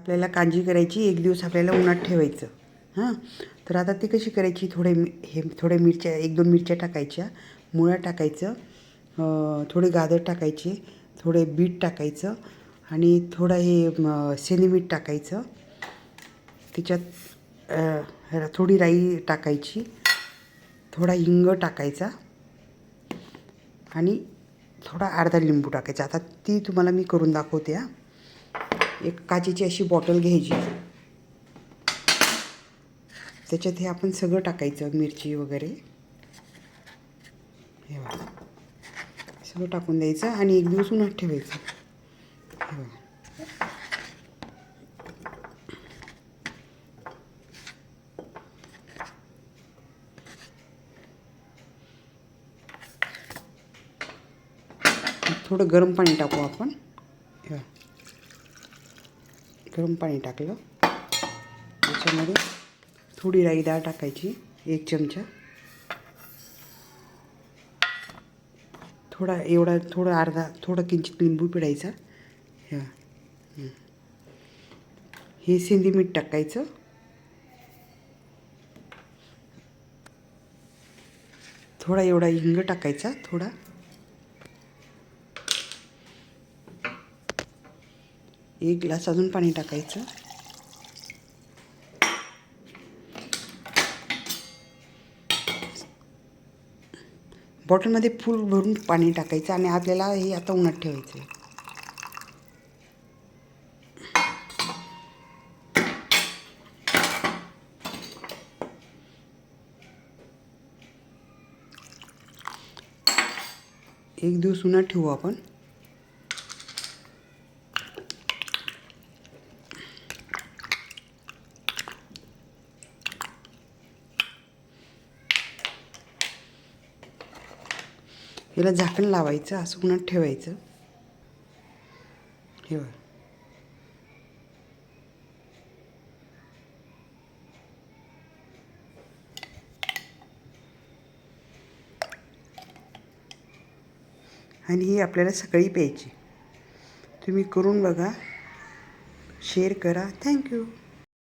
आपल्याला कांजी करायची, एक दिवस आपल्याला उन्हात ठेवायचं. हां, तर आता ती कशी करायची, थोड्या मिरच्या, 1-2 मिरच्या टाकायच्या, मुळा टाकायचं, थोडे गाजर टाकायचे, थोडे बीट टाकायचं आणि थोडं शेंदी मीठ टाकायचं. त्याच्यात थोडी राई टाकायची, थोडा हिंग टाकायचा आणि थोडा अर्धा लिंबू टाकायचा. आता ती तुम्हाला मी करून दाखवते. हां, एक काचेची अशी बॉटल घ्यायची, त्याच्यात हे आपण सगळं टाकायचं, मिरची वगैरे हे बघा, सगळं टाकून द्यायचं आणि एक दिवस उन्हात ठेवायचं. हे बघा, थोडं गरम पाणी टाकू आपण. हे गरम पाणी टाकलं, त्याच्यामध्ये थोडी राई डाळ टाकायची, 1 चमचा, थोडं किंचित लिंबू पिळायचा. हे शेंदी मीठ टाकायचं, थोडा एवढा हिंग टाकायचा, थोडा 1 ग्लास अजून पाणी टाकायचं. बॉटलमध्ये फुल भरून पाणी टाकायचं आणि आपल्याला हे आता उन्हात ठेवायचं आहे. एक दिवस उन्हात ठेवू आपण. याला झाकण लावायचं, असं उन्हात ठेवायचं. हे बघा, आणि ही आपल्याला सकाळी प्यायची. तुम्ही करून बघा, शेअर करा. थँक्यू.